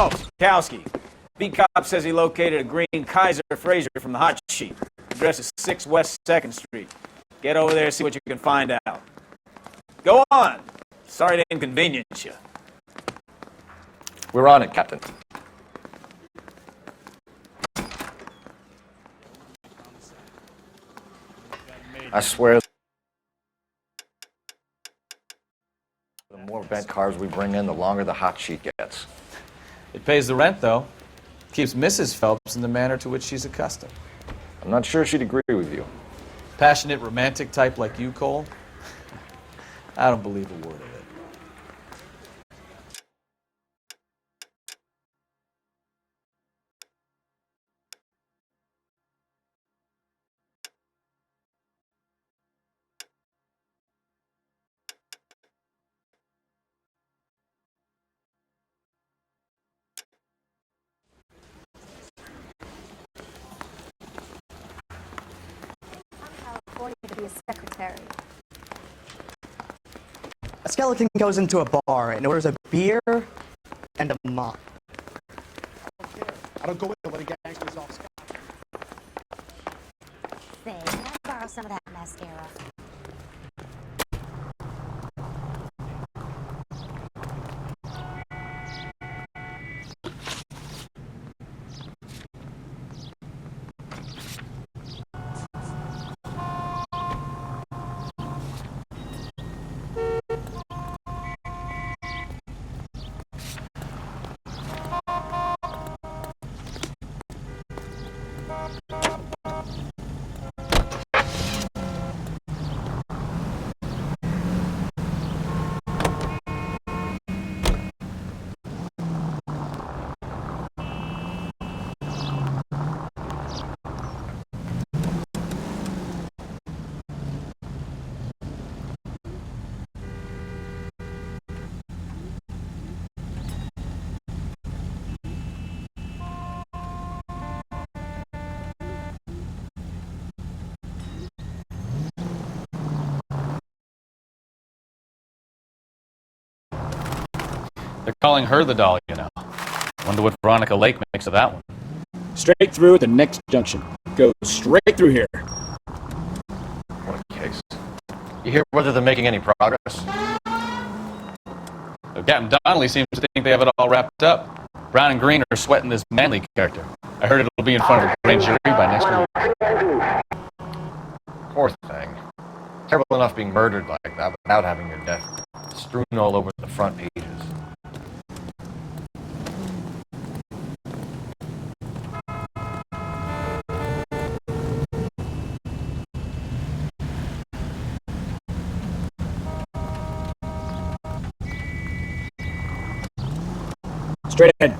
Oh, Kowski. Beat cop says he located a green Kaiser Fraser from the hot sheet. Address is 6 West 2nd Street. Get over there and see what you can find out. Go on. Sorry to inconvenience you. We're on it, Captain. I swear, the more bent cars we bring in, the longer the hot sheet gets. It pays the rent, though. Keeps Mrs. Phelps in the manner to which she's accustomed. I'm not sure she'd agree with you. Passionate, romantic type like you, Cole? I don't believe a word of it. To be a secretary. A skeleton goes into a bar and orders a beer and a mop. I don't go in letting gangsters off scot. Say, can I borrow some of that mascara? They're calling her the doll, you know. Wonder what Veronica Lake makes of that one. Straight through at the next junction. Go straight through here. What a case. You hear whether they're making any progress? Captain Donnelly seems to think they have it all wrapped up. Brown and Green are sweating this Manley character. I heard it'll be in front of a grand jury by next week. Poor thing. Terrible enough being murdered like that without having your death strewn all over the front pages. Straight ahead.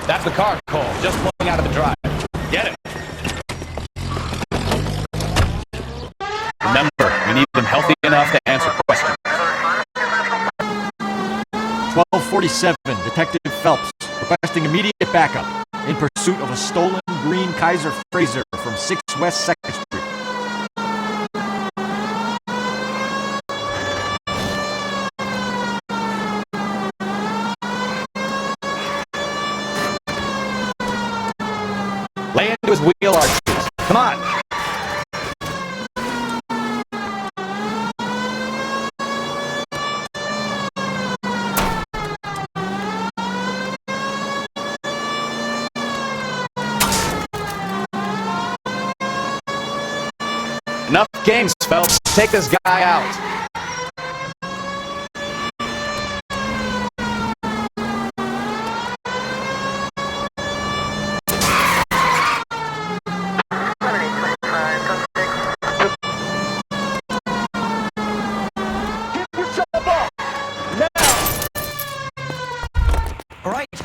That's the car, Cole. Just pulling out of the drive. Get it. Remember, we need them healthy enough to answer questions. 1247, Detective Phelps, requesting immediate backup in pursuit of a stolen green Kaiser Frazer from 6 West 2nd Street. Lay into his wheel arches. Come on. Enough games, Phelps. Take this guy out.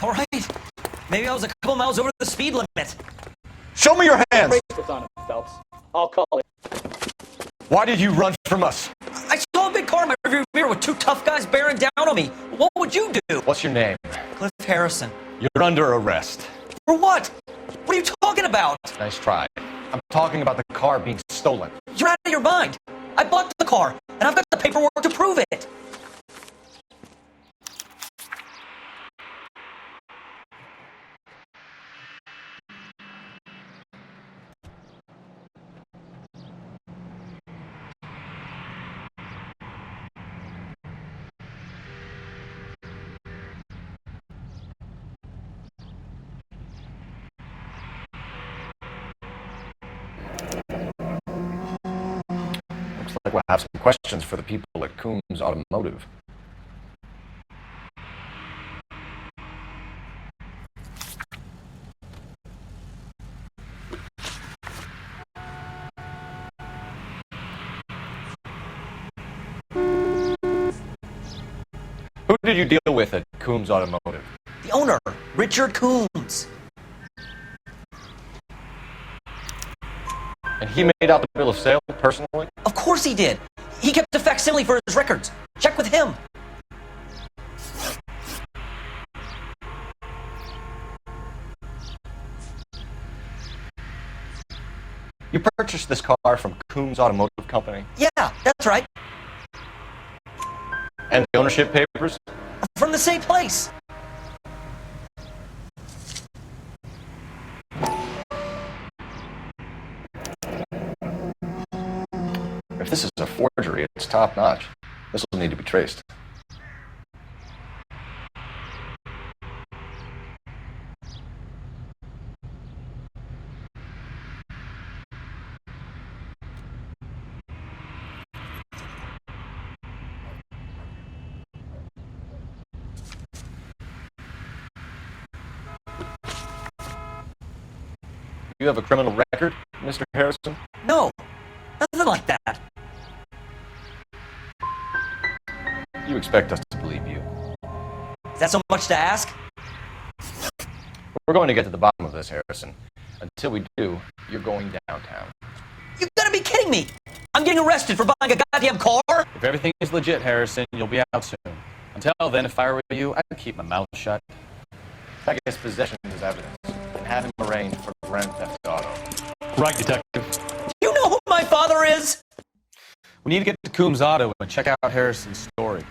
All right. Maybe I was a couple miles over the speed limit. Show me your hands! Bracelets on him, Phelps. I'll call it. Why did you run from us? I saw a big car in my rearview mirror with 2 tough guys bearing down on me. What would you do? What's your name? Cliff Harrison. You're under arrest. For what? What are you talking about? Nice try. I'm talking about the car being stolen. You're out of your mind. I bought the car, and I've got the paperwork to prove it. Looks like we'll have some questions for the people at Coombs Automotive. Who did you deal with at Coombs Automotive? The owner, Richard Coombs. And he made out the bill of sale personally? Of course he did. He kept a facsimile for his records. Check with him. You purchased this car from Coombs Automotive Company? Yeah, that's right. And the ownership papers? From the same place. If this is a forgery, it's top-notch. This will need to be traced. You have a criminal record, Mr. Harrison? No, nothing like that. You expect us to believe you. Is that so much to ask? We're going to get to the bottom of this, Harrison. Until we do, you're going downtown. You gotta be kidding me! I'm getting arrested for buying a goddamn car? If everything is legit, Harrison, you'll be out soon. Until then, if I were you, I'd keep my mouth shut. I guess possession is evidence, and have him arraigned for grand theft auto. Right, detective. Do you know who my father is? We need to get to Coombs Auto and check out Harrison's story.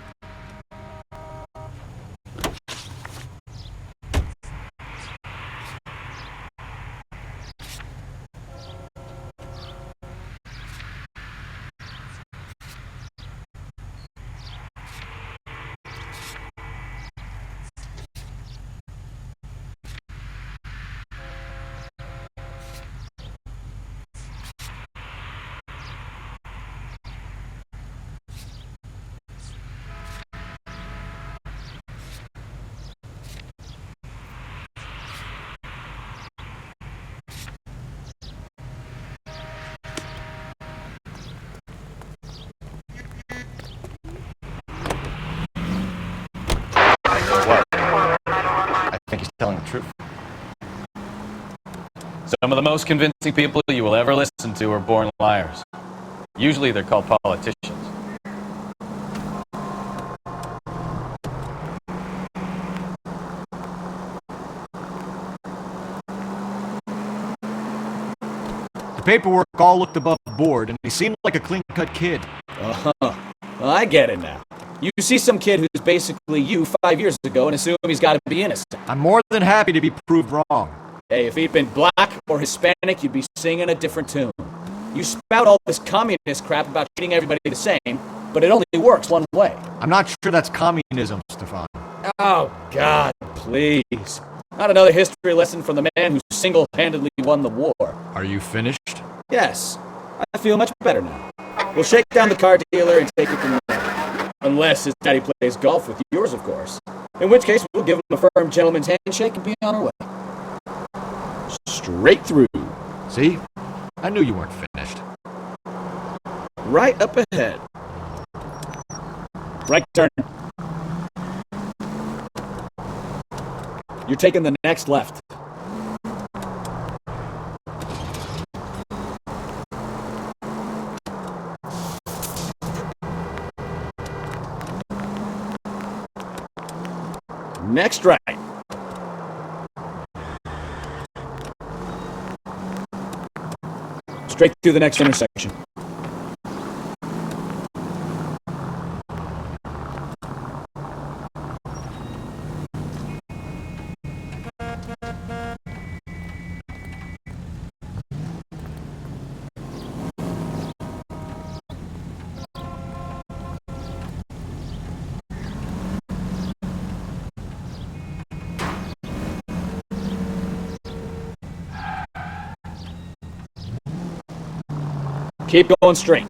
What? I think he's telling the truth. Some of the most convincing people you will ever listen to are born liars. Usually they're called politicians. The paperwork all looked above board, and he seemed like a clean-cut kid. Uh-huh. Well, I get it now. You see some kid who's basically you 5 years ago and assume he's got to be innocent. I'm more than happy to be proved wrong. Hey, if he'd been black or Hispanic, you'd be singing a different tune. You spout all this communist crap about treating everybody the same, but it only works one way. I'm not sure that's communism, Stefan. Oh, God, please. Not another history lesson from the man who single-handedly won the war. Are you finished? Yes, I feel much better now. We'll shake down the car dealer and take it from there. Unless his daddy plays golf with yours, of course. In which case, we'll give him a firm gentleman's handshake and be on our way. Straight through. See? I knew you weren't finished. Right up ahead. Right turn. You're taking the next left. Next right. Straight through the next intersection. Keep going straight.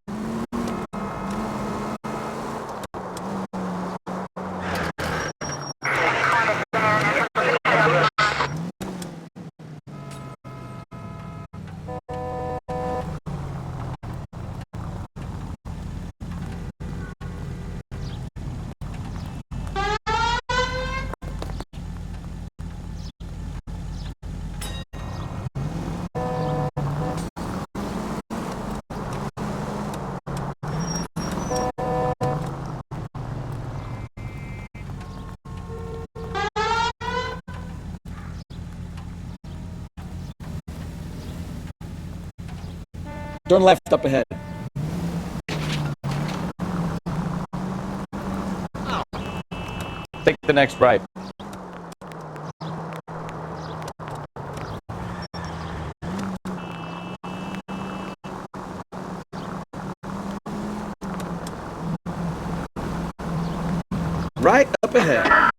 Turn left up ahead. Take the next right. Right up ahead.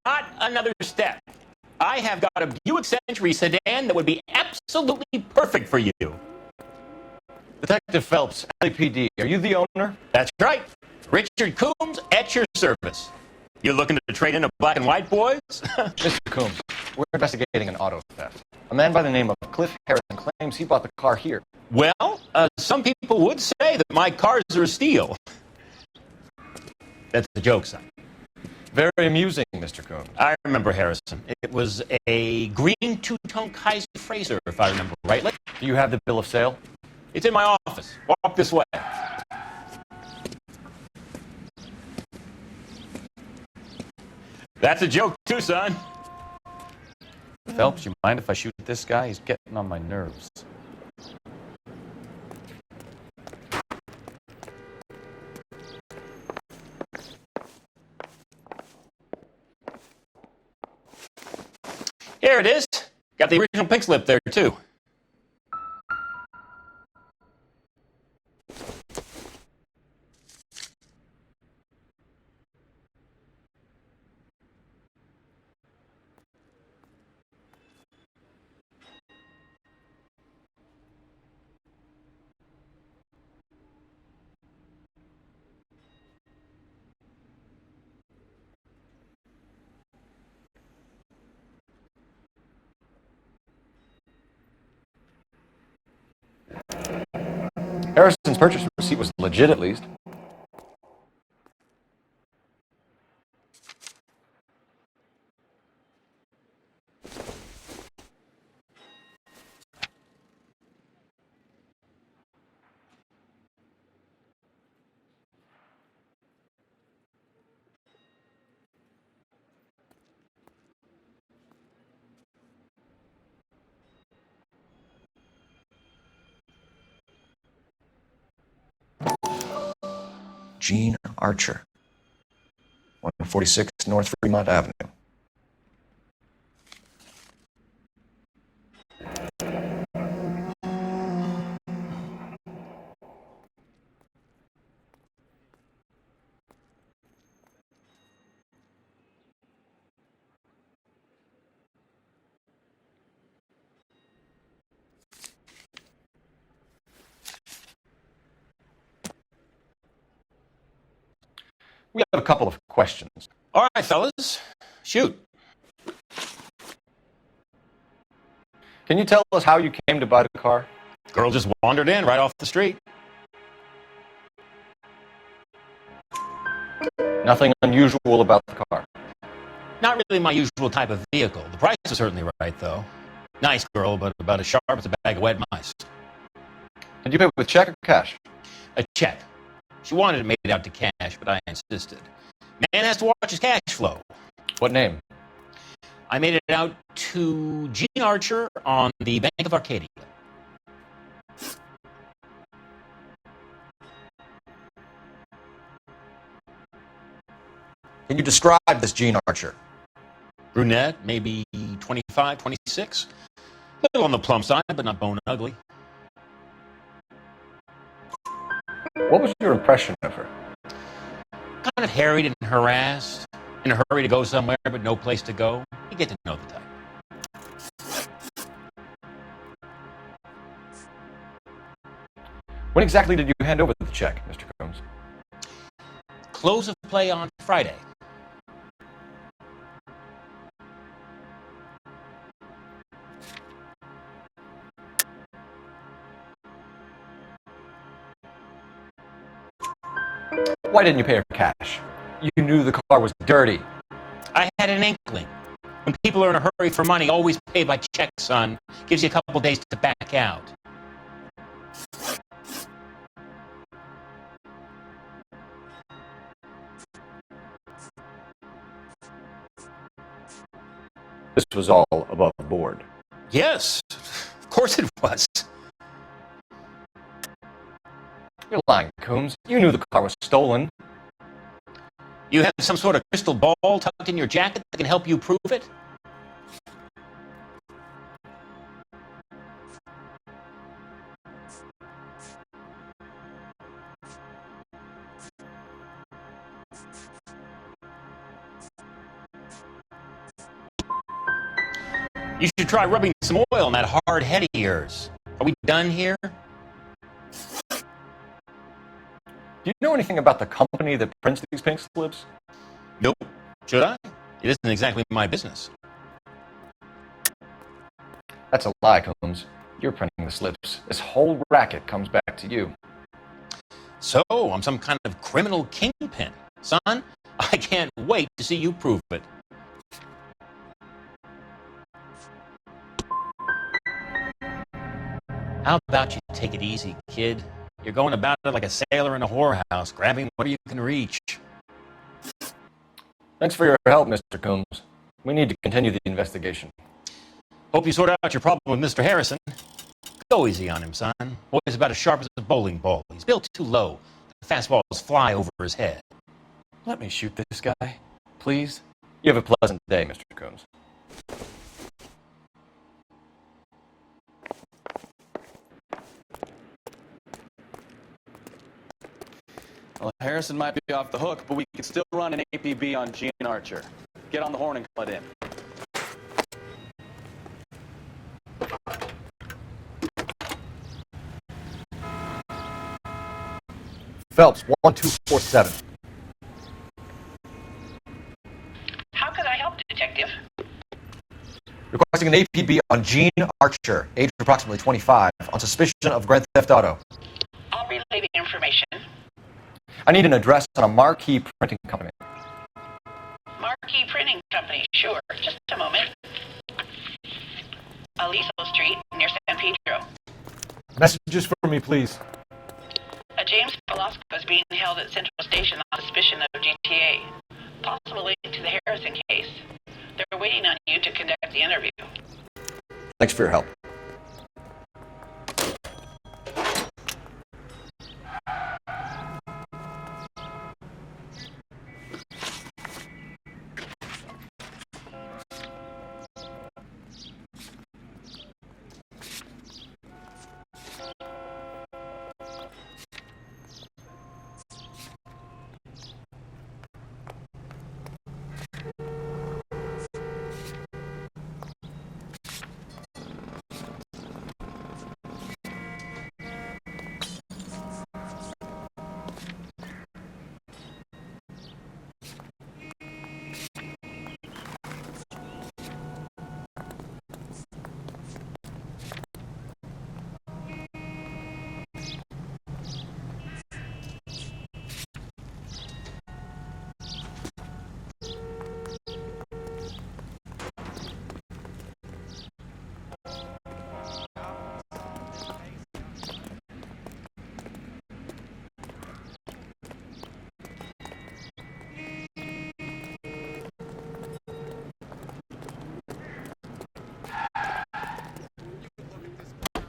Not another step. I have got a Buick Century sedan that would be absolutely perfect for you. Detective Phelps, LAPD, are you the owner? That's right. Richard Coombs at your service. You looking to trade in a black and white, boys? Mr. Coombs, we're investigating an auto theft. A man by the name of Cliff Harrison claims he bought the car here. Well, some people would say that my cars are a steal. That's a joke, son. Very amusing, Mr. Coombs. I remember Harrison. It was a green two-tone Kaiser Frazer, if I remember rightly. Do you have the bill of sale? It's in my office. Walk this way. That's a joke, too, son. Phelps, you mind if I shoot at this guy? He's getting on my nerves. Here it is. Got the original pink slip there, too. Harrison's purchase receipt was legit, at least. Gene Archer, 146 North Fremont Avenue. We have a couple of questions. All right, fellas, shoot. Can you tell us how you came to buy the car? Girl just wandered in right off the street. Nothing unusual about the car. Not really my usual type of vehicle. The price is certainly right, though. Nice girl, but about as sharp as a bag of wet mice. Did you pay with check or cash? A check. She wanted it made out to cash, but I insisted. Man has to watch his cash flow. What name? I made it out to Gene Archer on the Bank of Arcadia. Can you describe this Gene Archer? Brunette, maybe 25, 26. A little on the plump side, but not bone ugly. What was your impression of her? Kind of harried and harassed. In a hurry to go somewhere, but no place to go. You get to know the type. When exactly did you hand over the check, Mr. Combs? Close of play on Friday. Why didn't you pay her cash? You knew the car was dirty. I had an inkling. When people are in a hurry for money, always pay by check, son. Gives you a couple days to back out. This was all above board. Yes, of course it was. You're lying, Combs. You knew the car was stolen. You have some sort of crystal ball tucked in your jacket that can help you prove it? You should try rubbing some oil on that hard head of yours. Are we done here? Do you know anything about the company that prints these pink slips? Nope. Should I? It isn't exactly my business. That's a lie, Combs. You're printing the slips. This whole racket comes back to you. So, I'm some kind of criminal kingpin. Son, I can't wait to see you prove it. How about you take it easy, kid? You're going about it like a sailor in a whorehouse, grabbing whatever you can reach. Thanks for your help, Mr. Combs. We need to continue the investigation. Hope you sort out your problem with Mr. Harrison. Go easy on him, son. Boy's about as sharp as a bowling ball. He's built too low. The fastballs fly over his head. Let me shoot this guy, please. You have a pleasant day, Mr. Combs. Well, Harrison might be off the hook, but we can still run an APB on Gene Archer. Get on the horn and call it in. Phelps, 1247. How can I help, Detective? Requesting an APB on Gene Archer, age approximately 25, on suspicion of grand theft auto. I'll be saving information. I need an address on a marquee printing company. Marquee Printing Company, sure. Just a moment. Aliso Street, near San Pedro. Messages for me, please. A James Velasco is being held at Central Station on suspicion of GTA. Possible link to the Harrison case. They're waiting on you to conduct the interview. Thanks for your help.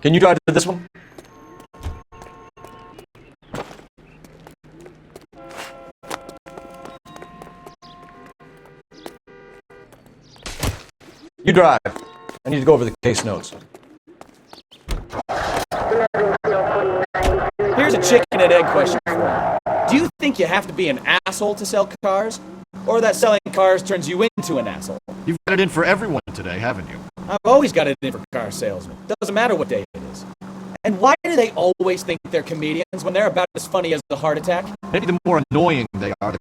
Can you drive to this one? You drive. I need to go over the case notes. Here's a chicken and egg question for you. Do you think you have to be an asshole to sell cars? Or that selling cars turns you into an asshole? You've got it in for everyone today, haven't you? I've always got it in for car salesmen. Doesn't matter what day it is. And why do they always think they're comedians when they're about as funny as a heart attack? Maybe the more annoying they are, the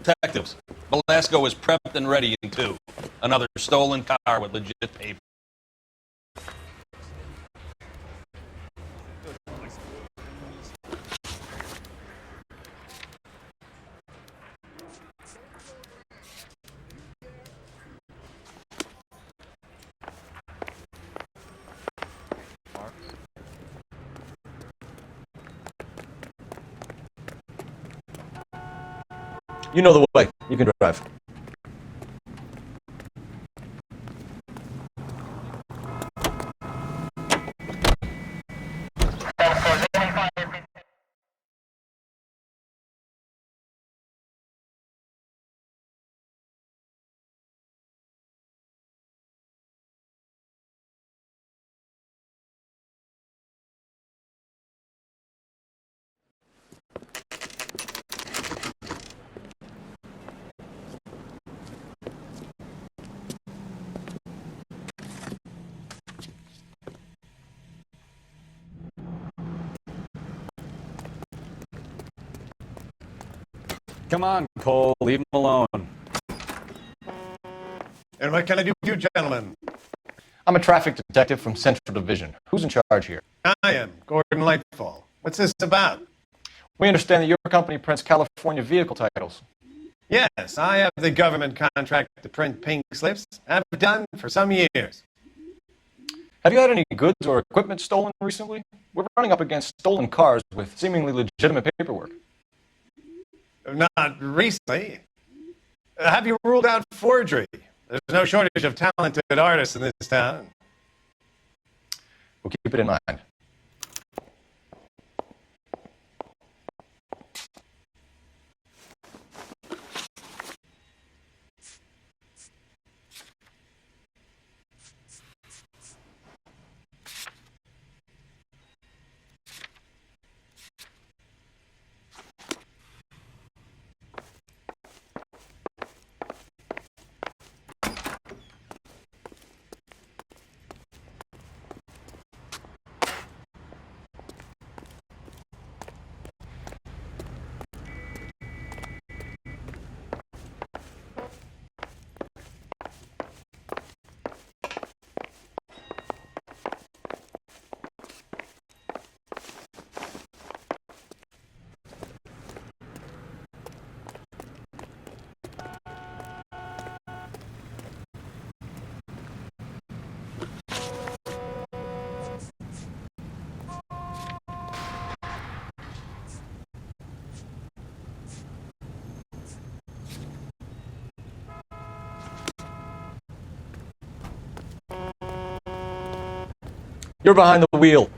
Detectives, Velasco is prepped and ready in 2. Another stolen car with legit paper. You know the way. You can drive. Come on, Cole. Leave him alone. And what can I do for you, gentlemen? I'm a traffic detective from Central Division. Who's in charge here? I am Gordon Lightfall. What's this about? We understand that your company prints California vehicle titles. Yes, I have the government contract to print pink slips. I've done for some years. Have you had any goods or equipment stolen recently? We're running up against stolen cars with seemingly legitimate paperwork. Not recently. Have you ruled out forgery? There's no shortage of talented artists in this town. We'll keep it in mind. You're behind the wheel.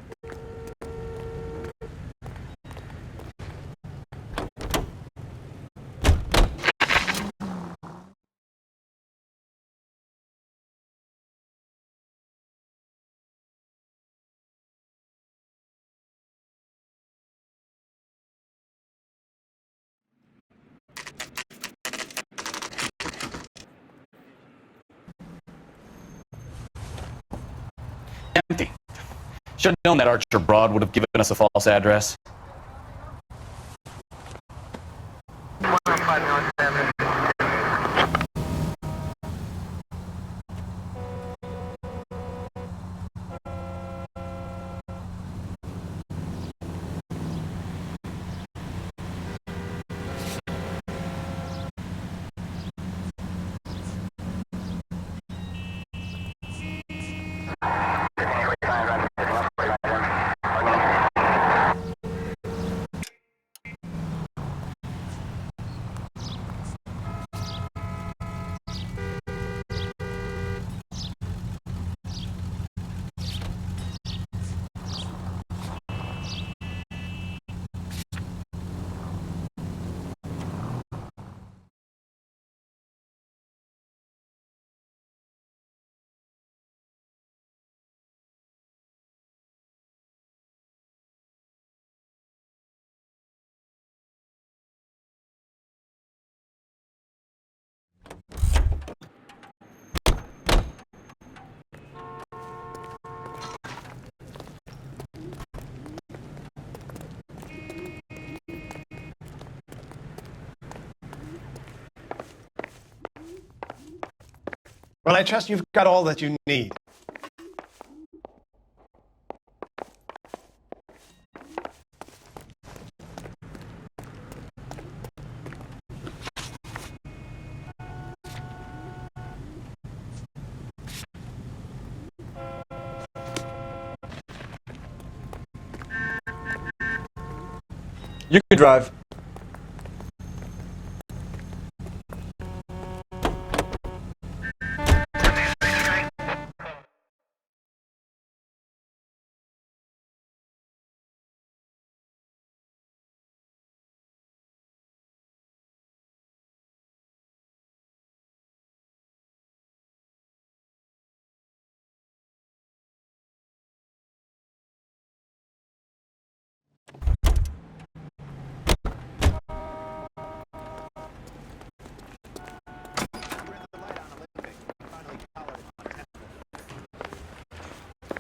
Empty. Should have known that Archer Broad would have given us a false address. Well, I trust you've got all that you need. You can drive.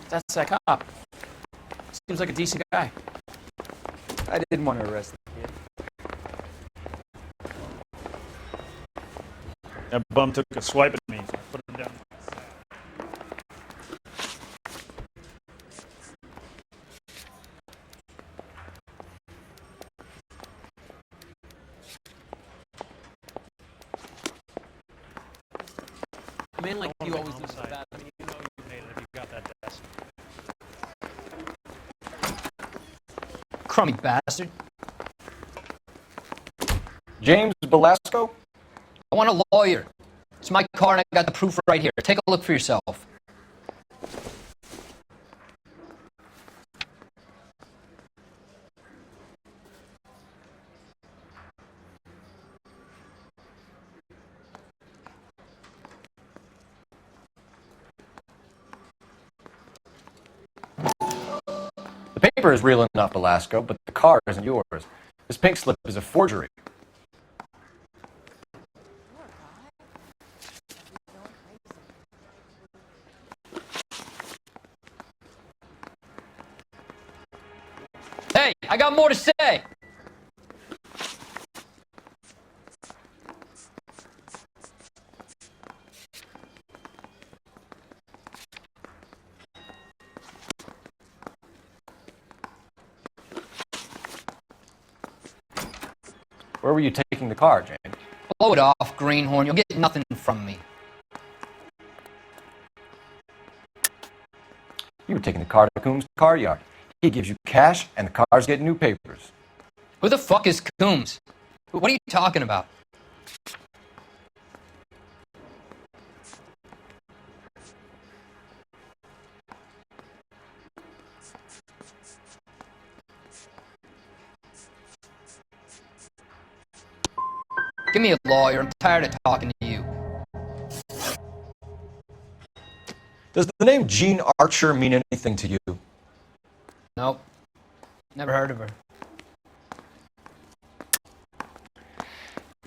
That's that cop. Seems like a decent guy. I didn't want to arrest the kid. That bum took a swipe at me, so I put him down. A man like you always loses a battle. You know you made it if you got that desk. Crummy bastard. James Belasco? I want a lawyer. It's my car and I got the proof right here. Take a look for yourself. The paper is real enough, Belasco, but the car isn't yours. This pink slip is a forgery. Hey, I got more to say. Where were you taking the car, James? Blow it off, greenhorn. You'll get nothing from me. You were taking the car to Coombs' car yard. He gives you cash, and the cars get new papers. Who the fuck is Coombs? What are you talking about? Give me a lawyer. I'm tired of talking to you. Does the name Jean Archer mean anything to you? Nope. Never heard of her.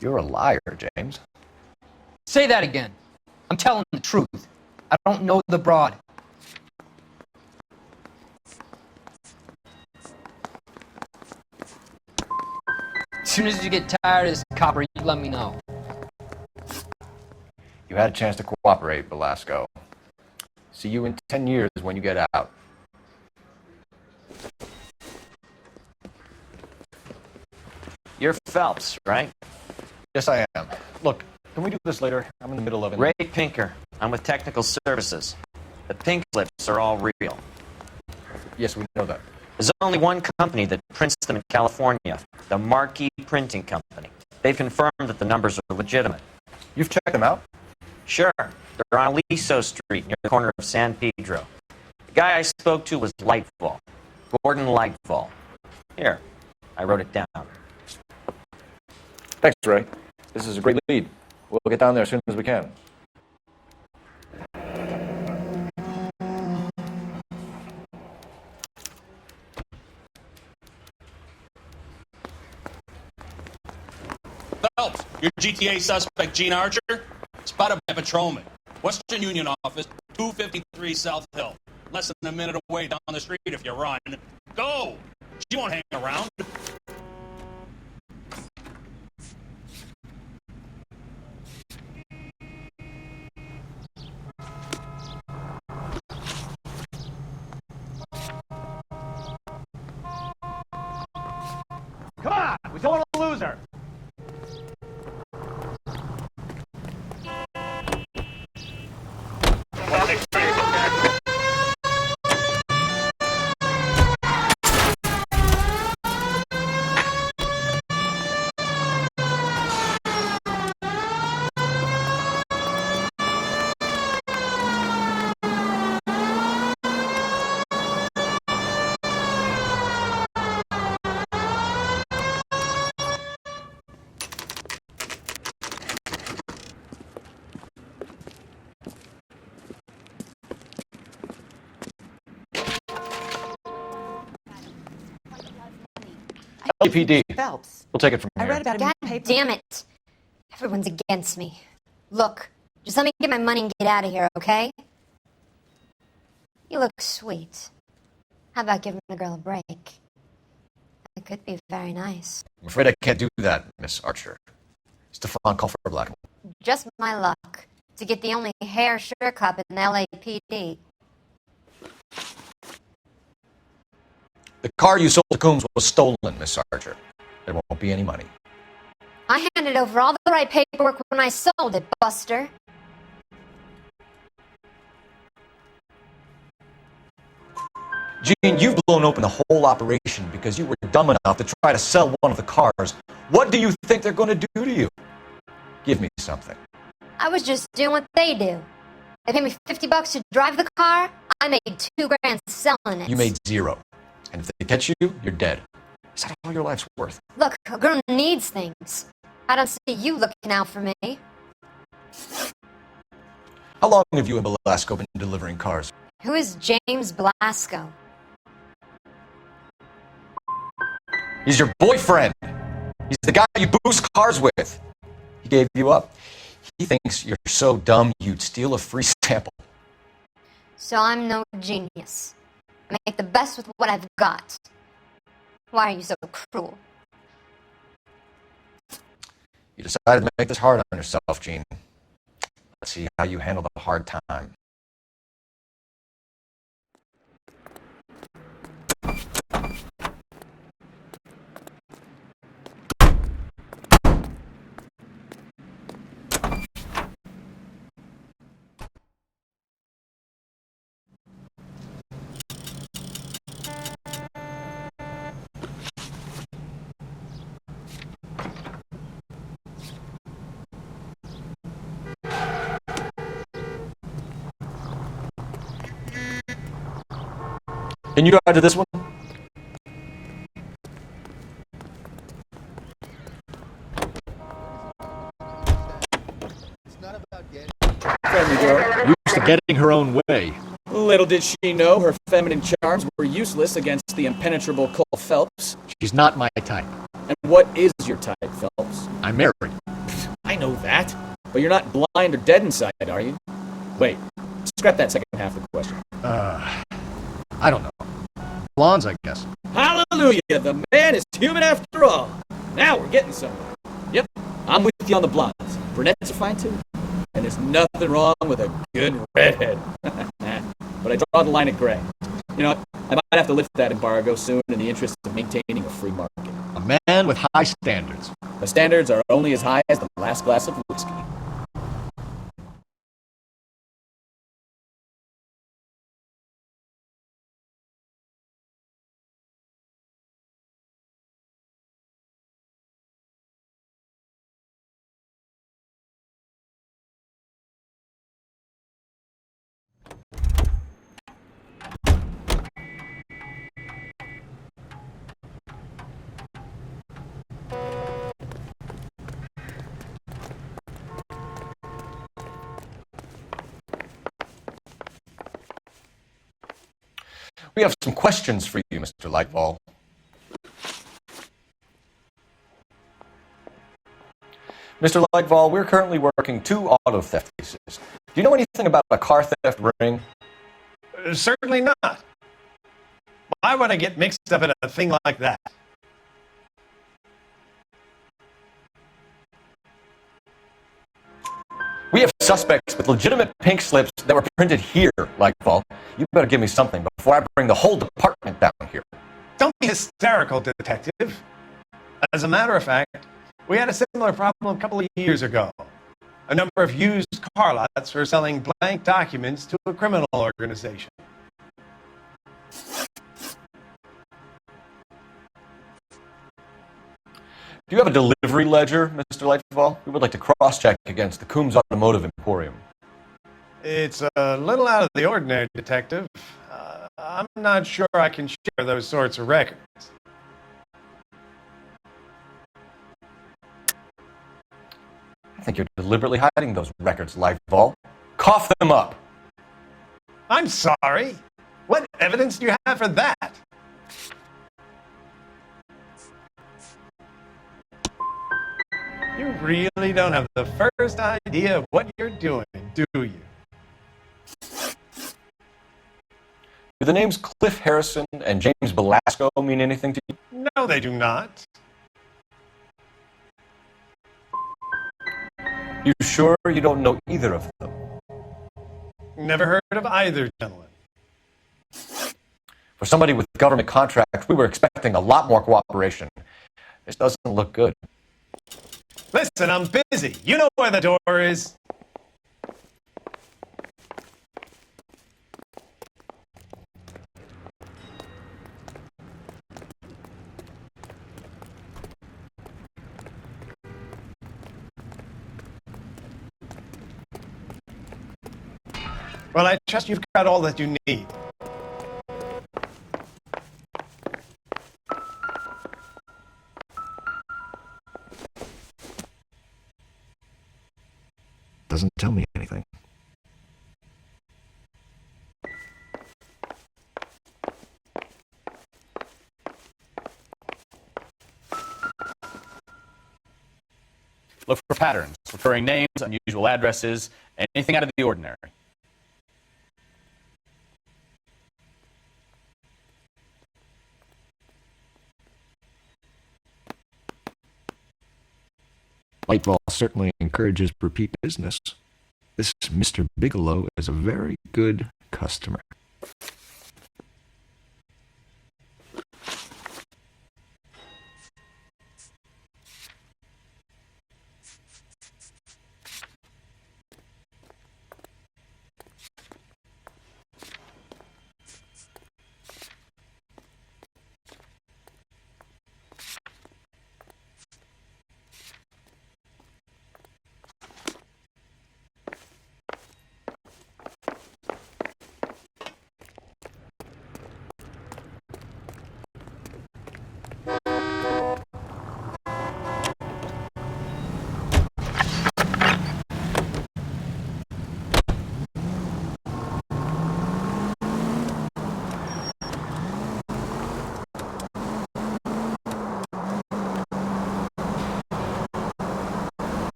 You're a liar, James. Say that again. I'm telling the truth. I don't know the broad. As soon as you get tired of this copper, you let me know. You had a chance to cooperate, Velasco. See you in 10 years when you get out. You're Phelps, right? Yes, I am. Look, can we do this later? I'm in the middle of it. Ray Pinker. I'm with Technical Services. The pink slips are all real. Yes, we know that. There's only one company that prints them in California, the Marquee Printing Company. They've confirmed that the numbers are legitimate. You've checked them out? Sure. They're on Aliso Street, near the corner of San Pedro. The guy I spoke to was Lightfall. Gordon Lightfall. Here, I wrote it down. Thanks, Ray. This is a great lead. We'll get down there as soon as we can. Phelps, your GTA suspect, Gene Archer, spotted by patrolman. Western Union office, 253 South Hill. Less than a minute away down the street if you run. Go! She won't hang around. Come on! We don't want to lose her! LAPD. Phelps. We'll take it from I here. read about him in the paper. Damn it. Everyone's against me. Look, just let me get my money and get out of here, okay? You look sweet. How about giving a girl a break? It could be very nice. I'm afraid I can't do that, Miss Archer. Stefan, call for Black. Just my luck to get the only hair sure cop in the LAPD. The car you sold to Coombs was stolen, Miss Archer. There won't be any money. I handed over all the right paperwork when I sold it, Buster. Gene, you've blown open the whole operation because you were dumb enough to try to sell one of the cars. What do you think they're going to do to you? Give me something. I was just doing what they do. They paid me $50 to drive the car. I made $2,000 selling it. You made zero. And if they catch you, you're dead. Is that all your life's worth? Look, a girl needs things. I don't see you looking out for me. How long have you and Velasco been delivering cars? Who is James Blasco? He's your boyfriend. He's the guy you boost cars with. He gave you up. He thinks you're so dumb you'd steal a free sample. So I'm no genius. I make the best with what I've got. Why are you so cruel? You decided to make this hard on yourself, Gene. Let's see how you handle the hard time. Can you add to this one? getting her own way. Little did she know her feminine charms were useless against the impenetrable Cole Phelps. She's not my type. And what is your type, Phelps? I'm married. I know that. But you're not blind or dead inside, are you? Wait, scrap that second half of the question. I don't know. Blondes, I guess. Hallelujah! The man is human after all. Now we're getting somewhere. Yep, I'm with you on the blondes. Brunettes are fine too. And there's nothing wrong with a good redhead. But I draw the line at gray. You know what? I might have to lift that embargo soon in the interest of maintaining a free market. A man with high standards. The standards are only as high as the last glass of whiskey. We have some questions for you, Mr. Lightfall. Mr. Lightfall, we're currently working 2 auto theft cases. Do you know anything about a car theft ring? Certainly not. Why would I get mixed up in a thing like that? We have suspects with legitimate pink slips that were printed here, Lightfall. You better give me something before I bring the whole department down here. Don't be hysterical, detective. As a matter of fact, we had a similar problem a couple of years ago. A number of used car lots were selling blank documents to a criminal organization. Do you have a delivery ledger, Mr. Lightfall? We would like to cross-check against the Coombs Automotive Emporium. It's a little out of the ordinary, detective. I'm not sure I can share those sorts of records. I think you're deliberately hiding those records, Lightfall. Cough them up. I'm sorry. What evidence do you have for that? You really don't have the first idea of what you're doing, do you? Do the names Cliff Harrison and James Belasco mean anything to you? No, they do not. You sure you don't know either of them? Never heard of either gentleman. For somebody with government contracts, we were expecting a lot more cooperation. This doesn't look good. Listen, I'm busy. You know where the door is. Well, I trust you've got all that you need. Doesn't tell me anything. Look for patterns, recurring names, unusual addresses, anything out of the ordinary. Lightball certainly encourages repeat business. This Mr. Bigelow is a very good customer.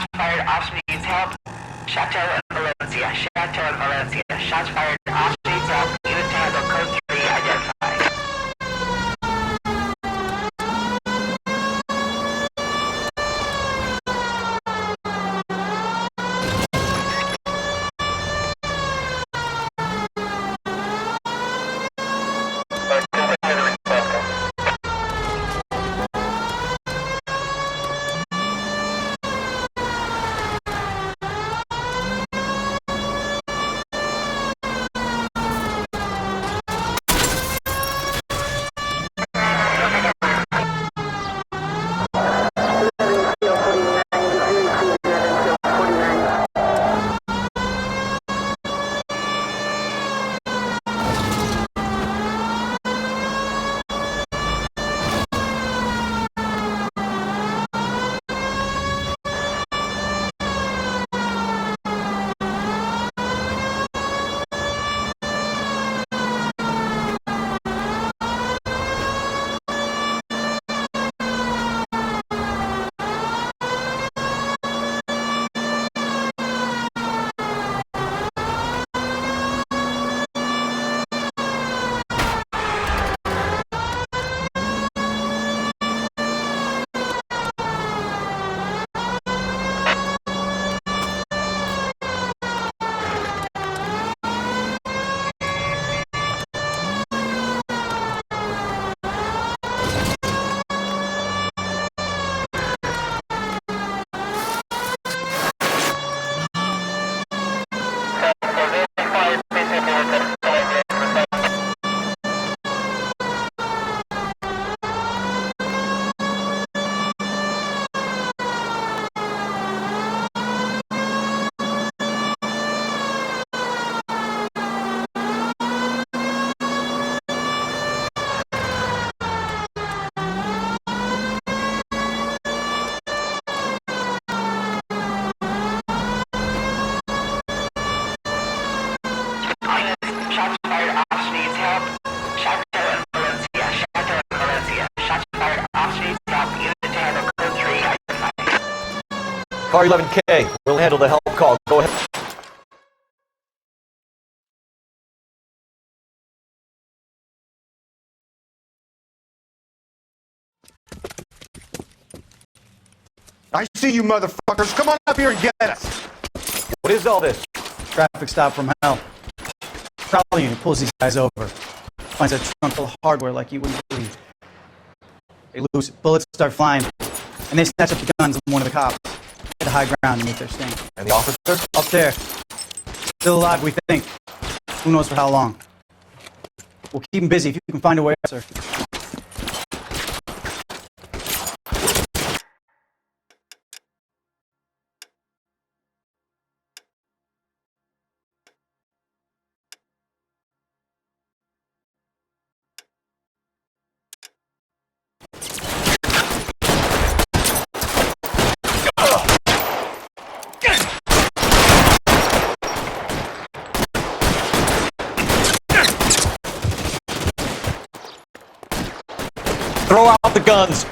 Shots fired. Officer needs help. Chateau and Valencia. Chateau and Valencia. Shots fired. Officer needs help. Unit to handle code 3 identified. Shots fired. Officer needs help. Chateau and Valencia. Chateau and Valencia. Shots fired. Officer needs help. Unit to handle code 3 identified. Car 11K, we'll handle the help call. Go ahead. I see you motherfuckers. Come on up here and get us. What is all this? Traffic stop from hell. Probably unit pulls these guys over. Finds a trunk full of hardware like you wouldn't believe. They lose it. Bullets start flying. And they snatch up the guns of one of the cops. Hit the high ground and meet their sting. And the officer? Up there. Still alive, we think. Who knows for how long. We'll keep him busy if you can find a way, sir. Throw out the guns.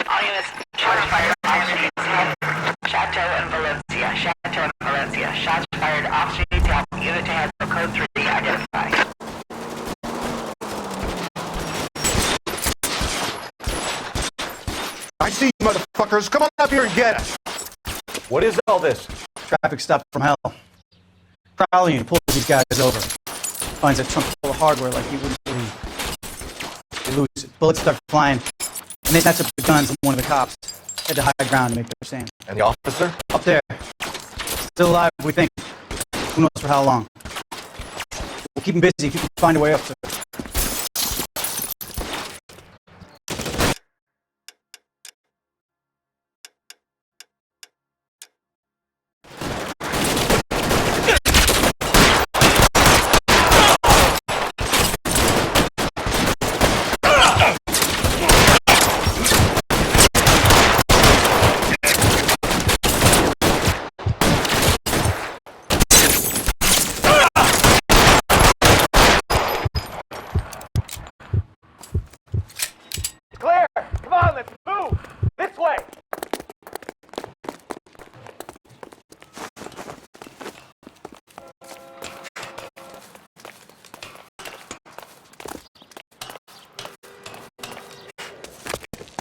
All units, charge I see you motherfuckers. Come on up here and get us. What is all this? Traffic stop from hell. Prowler unit pulls these guys over. Finds a trunk full of hardware like you wouldn't believe. They lose it. Bullets start flying. And they snatch up the guns from one of the cops. Head to high ground to make their stand. And the officer? Up there. Still alive, we think. Who knows for how long. We'll keep him busy if you can find a way up to it.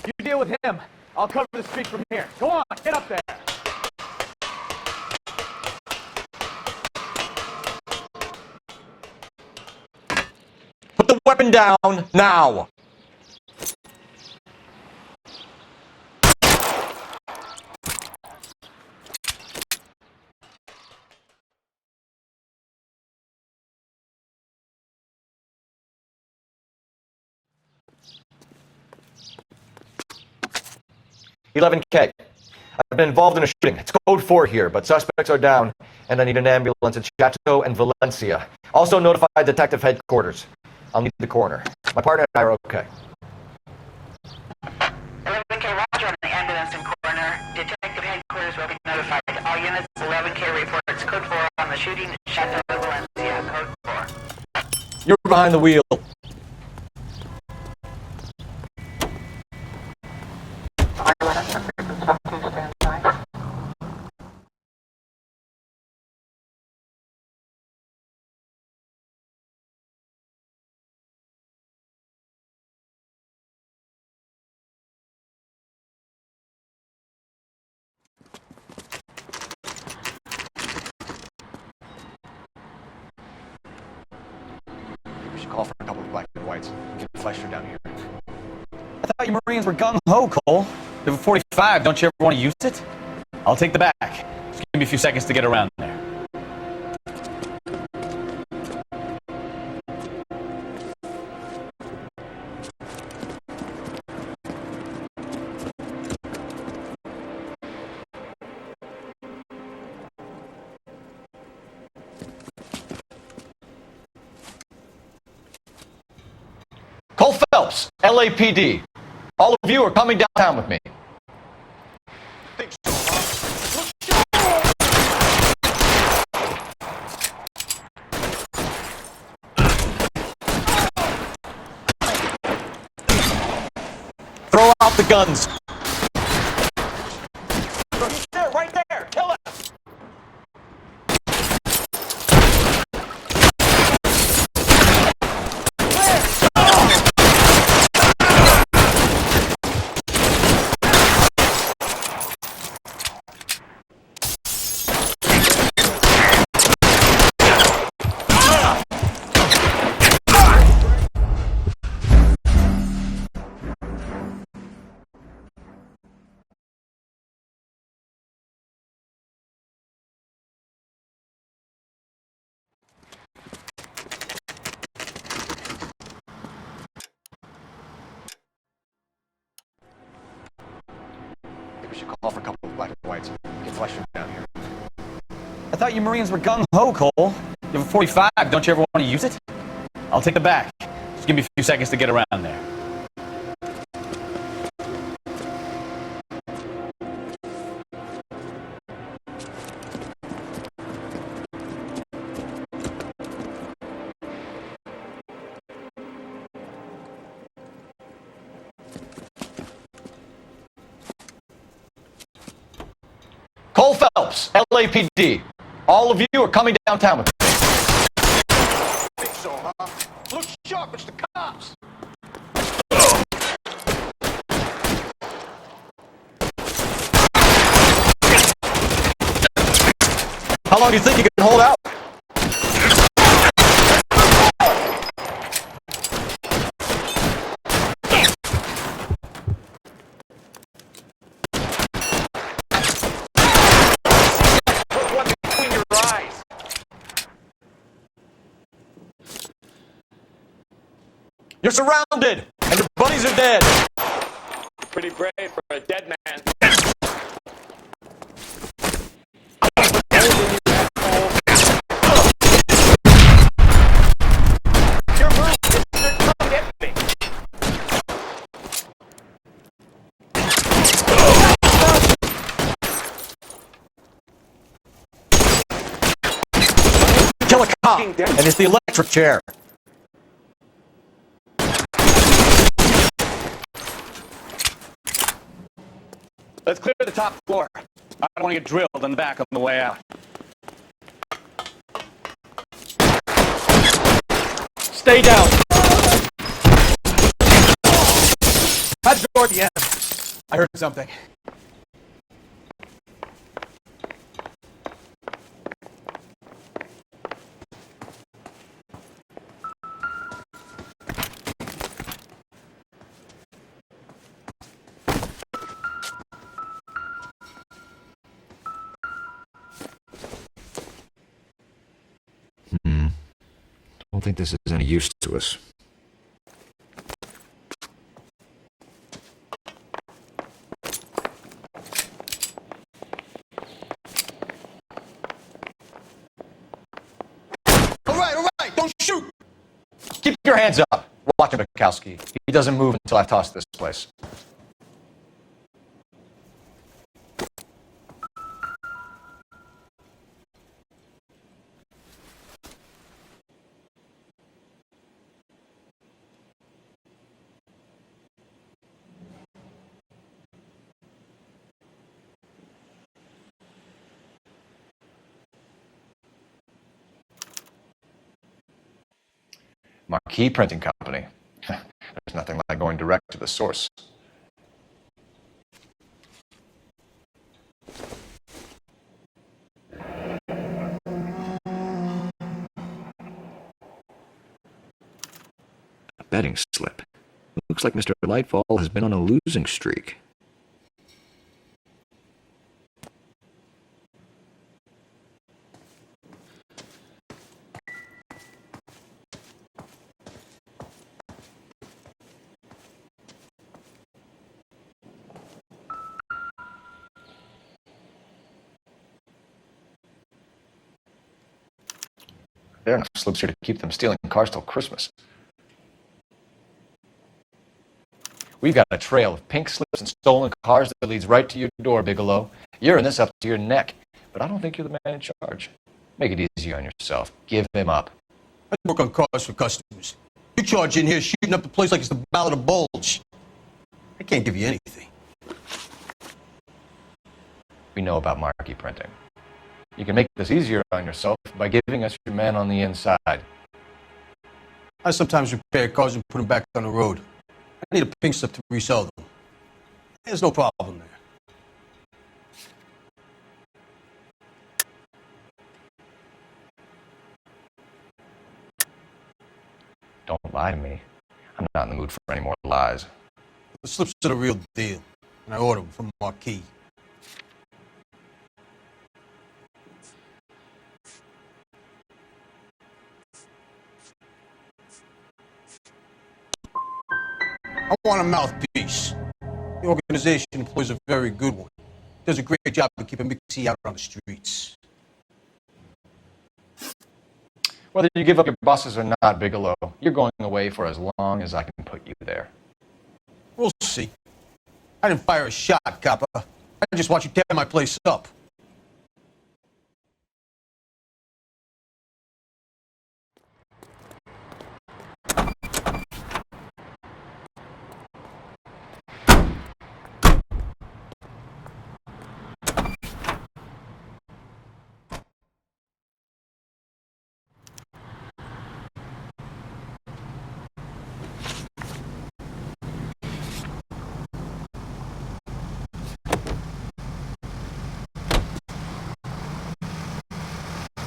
You deal with him. I'll cover the street from here. Go on, get up there. Put the weapon down now. 11K. I've been involved in a shooting. It's code 4 here, but suspects are down, and I need an ambulance in Chateau and Valencia. Also notify detective headquarters. I'll need the coroner. My partner and I are okay. 11K, roger on the ambulance and coroner. Detective headquarters will be notified. All units, 11K reports code 4 on the shooting, Chateau and Valencia, code 4. You're behind the wheel. We should call for a couple of black and whites. Get Fletcher down here. I thought you Marines were gung-ho, Cole. You have a 45, don't you ever want to use it? I'll take the back. Just give me a few seconds to get around there. Cole Phelps, LAPD. All of you are coming downtown with me. Think so, huh? Throw out the guns. He's there, right there. Kill him. We should call for a couple of black and whites. Get Fletcher down here. I thought you Marines were gung-ho, Cole. You have a 45, don't you ever want to use it? I'll take the back. Just give me a few seconds to get around there. Cole Phelps, LAPD. All of you are coming downtown with me. Think so, huh? Look sharp, it's the cops. How long do you think you can hold out? You're surrounded, and your buddies are dead. Pretty brave for a dead man. Kill a cop, and it's the electric chair. Let's clear the top floor. I don't want to get drilled in the back on the way out. Stay down. That's door at the end. I heard something. I don't think this is any use to us. All right, don't shoot! Keep your hands up. Watch him, Bukowski. He doesn't move until I've tossed this place. Marquee Printing Company. There's nothing like going direct to the source. A betting slip. Looks like Mr. Lightfall has been on a losing streak. There are enough slips here to keep them stealing cars till Christmas. We've got a trail of pink slips and stolen cars that leads right to your door, Bigelow. You're in this up to your neck, but I don't think you're the man in charge. Make it easy on yourself. Give him up. I work on cars for customers. You charge in here shooting up the place like it's the Ballad of Bulge. I can't give you anything. We know about Marquee Printing. You can make this easier on yourself by giving us your man on the inside. I sometimes repair cars and put them back on the road. I need a pink slip to resell them. There's no problem there. Don't lie to me. I'm not in the mood for any more lies. The slips are the real deal, and I ordered them from Marquee. I want a mouthpiece. The organization employs a very good one. Does a great job of keeping Mixie out on the streets. Whether you give up your bosses or not, Bigelow, you're going away for as long as I can put you there. We'll see. I didn't fire a shot, copper. I just want you to tear my place up.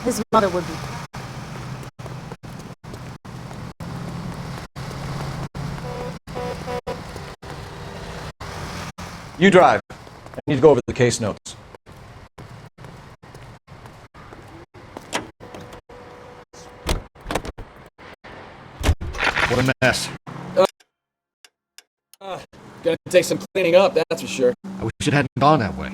His mother would be. You drive. I need to go over the case notes. What a mess. Gonna take some cleaning up, that's for sure. I wish it hadn't gone that way.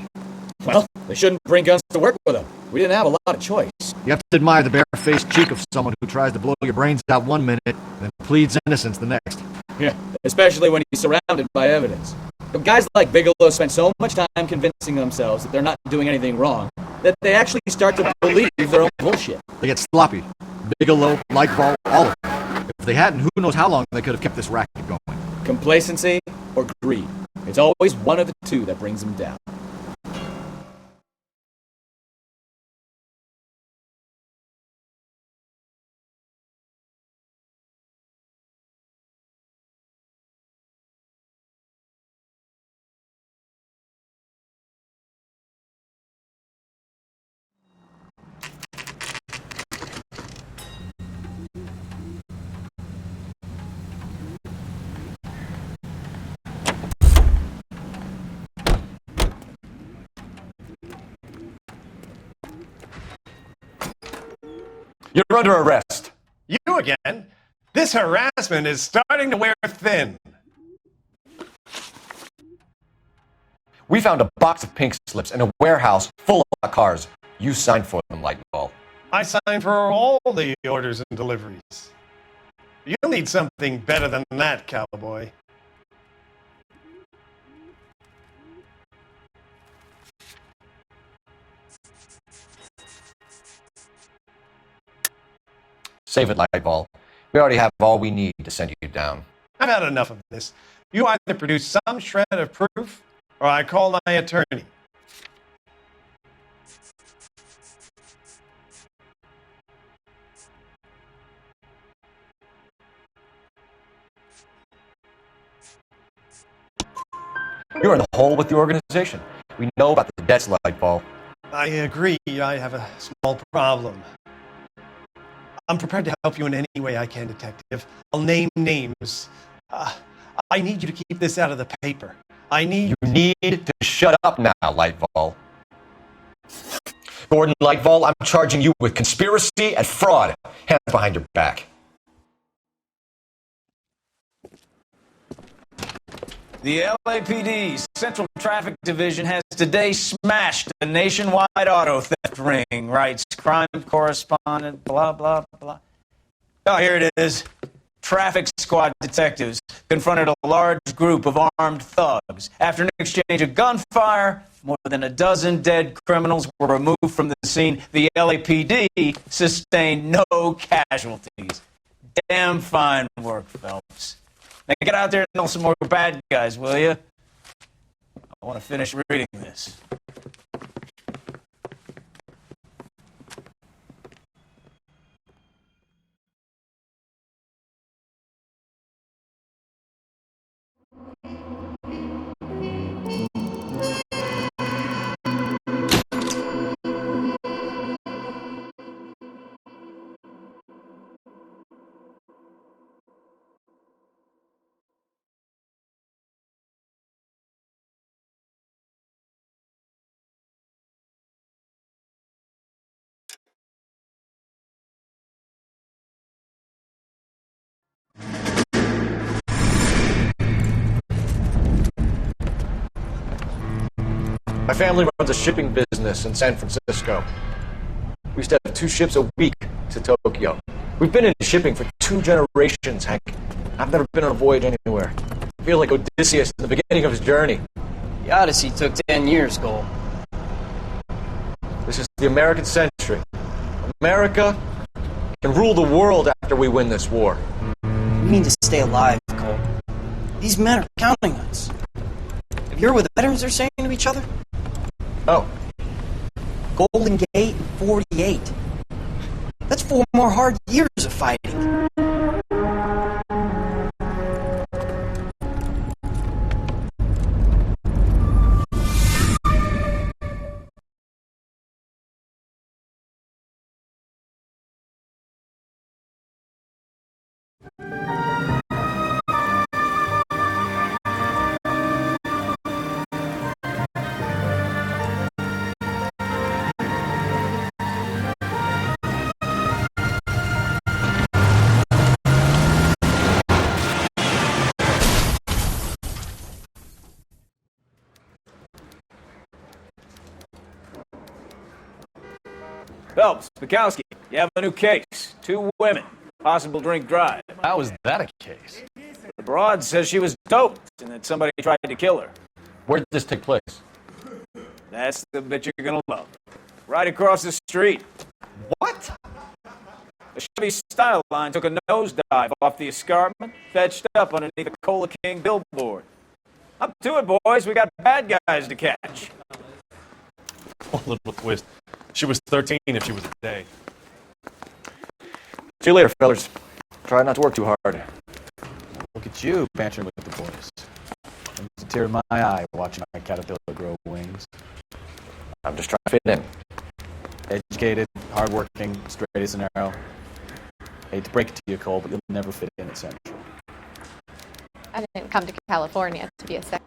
Well, they shouldn't bring guns to work with them. We didn't have a lot of choice. You have to admire the bare-faced cheek of someone who tries to blow your brains out one minute, then pleads innocence the next. Yeah, especially when he's surrounded by evidence. But guys like Bigelow spend so much time convincing themselves that they're not doing anything wrong, that they actually start to believe their own bullshit. They get sloppy. Bigelow, Lightfall, all of them. If they hadn't, who knows how long they could have kept this racket going. Complacency or greed. It's always one of the two that brings them down. You're under arrest. You again? This harassment is starting to wear thin. We found a box of pink slips in a warehouse full of cars. You signed for them, Lightball. I signed for all the orders and deliveries. You'll need something better than that, cowboy. Save it, Lightball. We already have all we need to send you down. I've had enough of this. You either produce some shred of proof, or I call my attorney. You're in the hole with the organization. We know about the debts, Lightball. I agree. I have a small problem. I'm prepared to help you in any way I can, Detective. I'll name names. I need you to keep this out of the paper. You need to shut up now, Lightball. Gordon Lightball, I'm charging you with conspiracy and fraud. Hands behind your back. The LAPD Central Traffic Division has today smashed a nationwide auto theft ring, writes crime correspondent, blah, blah, blah. Oh, here it is. Traffic squad detectives confronted a large group of armed thugs. After an exchange of gunfire, more than a dozen dead criminals were removed from the scene. The LAPD sustained no casualties. Damn fine work, Phelps. Now get out there and know some more bad guys, will you? I want to finish reading this. My family runs a shipping business in San Francisco. We used to have 2 ships a week to Tokyo. We've been in shipping for 2 generations, Hank. I've never been on a voyage anywhere. I feel like Odysseus at the beginning of his journey. The Odyssey took 10 years, Cole. This is the American century. America can rule the world after we win this war. We need to stay alive, Cole. These men are counting on us. Have you heard what the veterans are saying to each other? Oh. Golden Gate in 48. That's 4 more hard years of fighting. Phelps, Bukowski, you have a new case. 2 women, possible drink drive. How is that a case? The broad says she was doped and that somebody tried to kill her. Where did this take place? That's the bit you're gonna love. Right across the street. What? A Chevy Style Line took a nosedive off the escarpment, fetched up underneath a Cola King billboard. Up to it, boys. We got bad guys to catch. A little twist. She was 13 if she was a day. See you later, fellas. Try not to work too hard. Look at you, bantering with the boys. There's a tear in my eye watching my caterpillar grow wings. I'm just trying to fit in. Educated, hardworking, straight as an arrow. Hate to break it to you, Cole, but you'll never fit in at Central. I didn't come to California to be a secretary.